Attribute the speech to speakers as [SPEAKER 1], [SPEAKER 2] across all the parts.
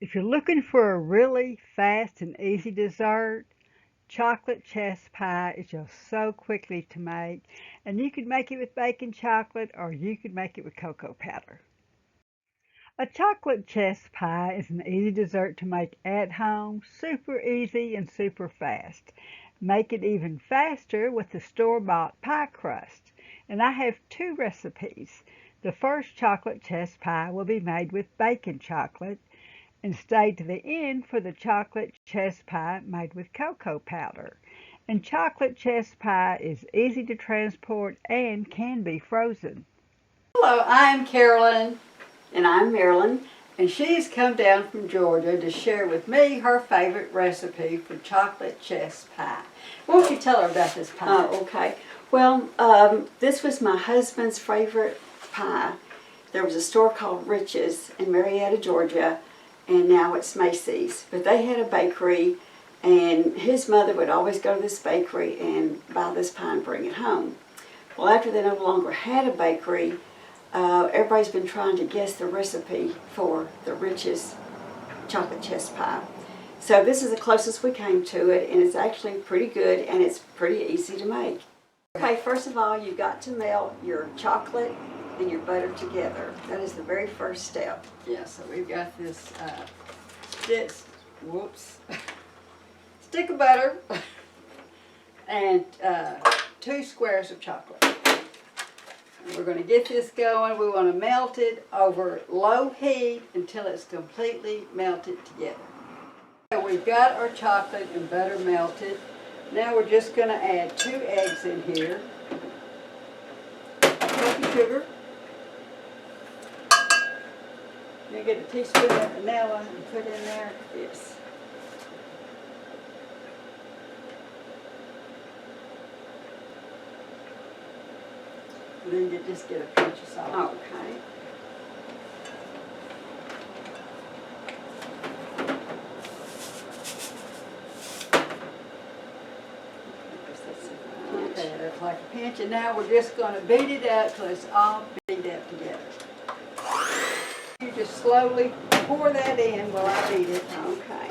[SPEAKER 1] If you're looking for a really fast and easy dessert, chocolate chess pie is just so quickly to make, and you could make it with baking chocolate or you could make it with cocoa powder. A chocolate chess pie is an easy dessert to make at home, super easy and super fast. Make it even faster with the store-bought pie crust. And I have two recipes. The first chocolate chess pie will be made with baking chocolate, and stay to the end for the chocolate chess pie made with cocoa powder. And chocolate chess pie is easy to transport and can be frozen.
[SPEAKER 2] Hello, I'm Carolyn.
[SPEAKER 3] And I'm Marilyn.
[SPEAKER 2] And she's come down from Georgia to share with me her favorite recipe for chocolate chess pie. Won't you tell her about this pie?
[SPEAKER 3] Oh, okay. Well, this was my husband's favorite pie. There was a store called Rich's in Marietta, Georgia, and now it's Macy's. But they had a bakery, and his mother would always go to this bakery and buy this pie and bring it home. Well, after they no longer had a bakery, everybody's been trying to guess the recipe for the Rich's chocolate chess pie. So this is the closest we came to it, and it's actually pretty good, and it's pretty easy to make. Okay, first of all, you've got to melt your chocolate and your butter together. That is the very first step.
[SPEAKER 2] Yeah, so we've got this stick of butter and 2 squares of chocolate. We're going to get this going. We want to melt it over low heat until it's completely melted together. So we've got our chocolate and butter melted. Now we're just going to add 2 eggs in here. A cup of sugar. You get a teaspoon of vanilla and put in there. Yes. And then you just get a pinch of salt.
[SPEAKER 3] Okay.
[SPEAKER 2] Okay, that's like a pinch, and now we're just going to beat it up till it's all beat up together. You just slowly pour that in while I beat it.
[SPEAKER 3] Okay.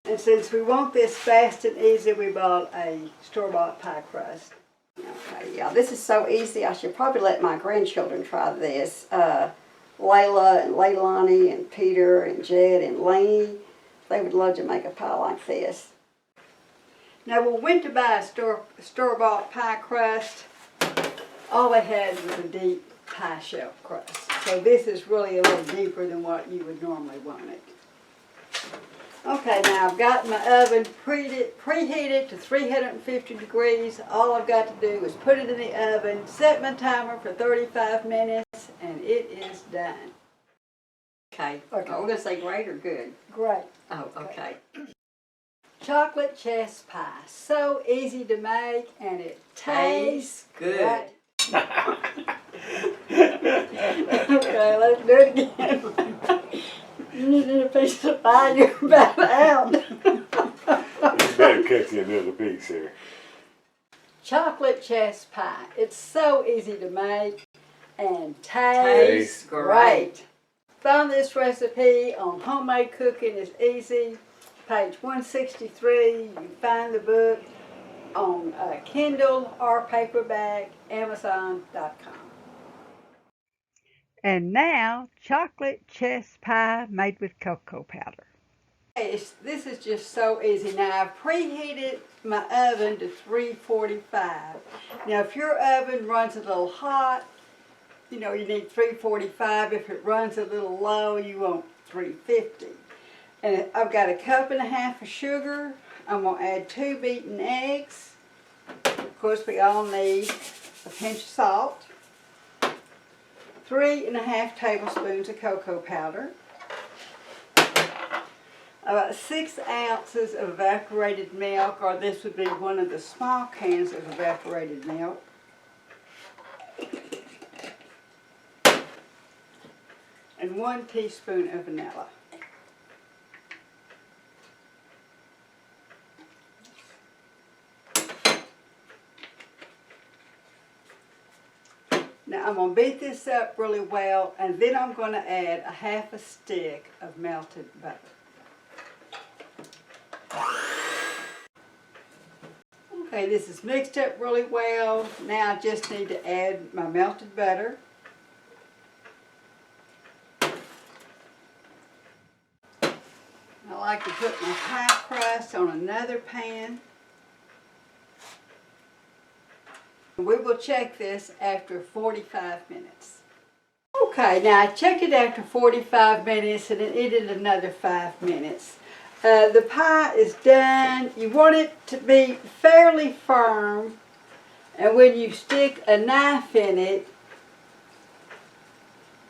[SPEAKER 2] And since we want this fast and easy, we bought a store-bought pie crust.
[SPEAKER 3] Okay, yeah, this is so easy. I should probably let my grandchildren try this. Layla and Leilani and Peter and Jed and Lainey, they would love to make a pie like this.
[SPEAKER 2] Now, we went to buy a store-bought pie crust. All they had was a deep pie shelf crust. So this is really a little deeper than what you would normally want it. Okay, now I've got my oven preheated to 350 degrees. All I've got to do is put it in the oven, set my timer for 35 minutes, and it is done.
[SPEAKER 3] Okay.
[SPEAKER 2] Okay.
[SPEAKER 3] Oh, we're going to say great or good?
[SPEAKER 2] Great.
[SPEAKER 3] Oh, okay.
[SPEAKER 2] Chocolate chess pie. So easy to make, and it tastes
[SPEAKER 3] good.
[SPEAKER 2] Great. Okay, let's do it again. You need a piece of pie, you're about out.
[SPEAKER 4] You better cook you another piece here.
[SPEAKER 2] Chocolate chess pie. It's so easy to make and tastes great. Found this recipe on Homemade Cooking is Easy, page 163. You can find the book on Kindle or paperback, Amazon.com.
[SPEAKER 1] And now, chocolate chess pie made with cocoa powder.
[SPEAKER 2] This is just so easy. Now, I've preheated my oven to 345. Now, if your oven runs a little hot, you know, you need 345. If it runs a little low, you want 350. And I've got a cup and a half of sugar. I'm going to add 2 beaten eggs. Of course, we all need a pinch of salt. 3½ tablespoons of cocoa powder. About 6 ounces of evaporated milk, or this would be one of the small cans of evaporated milk. And 1 teaspoon of vanilla. Now I'm going to beat this up really well, and then I'm going to add a half a stick of melted butter. Okay, this is mixed up really well. Now I just need to add my melted butter. I like to put my pie crust on another pan. We will check this after 45 minutes. Okay, now I checked it after 45 minutes and it needed another 5 minutes. The pie is done. You want it to be fairly firm, and when you stick a knife in it,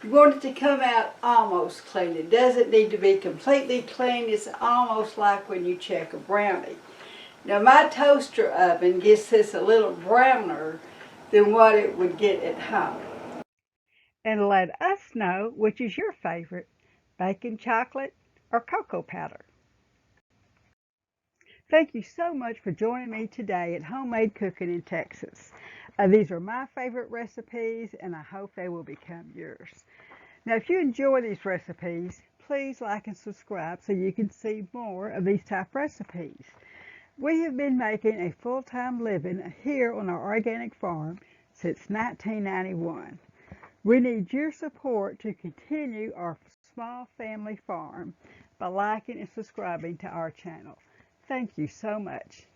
[SPEAKER 2] you want it to come out almost clean. It doesn't need to be completely clean. It's almost like when you check a brownie. Now my toaster oven gets this a little browner than what it would get at home.
[SPEAKER 1] And let us know which is your favorite, baking chocolate or cocoa powder. Thank you so much for joining me today at Homemade Cooking in Texas. These are my favorite recipes, and I hope they will become yours. Now, if you enjoy these recipes, please like and subscribe so you can see more of these type recipes. We have been making a full-time living here on our organic farm since 1991. We need your support to continue our small family farm by liking and subscribing to our channel. Thank you so much.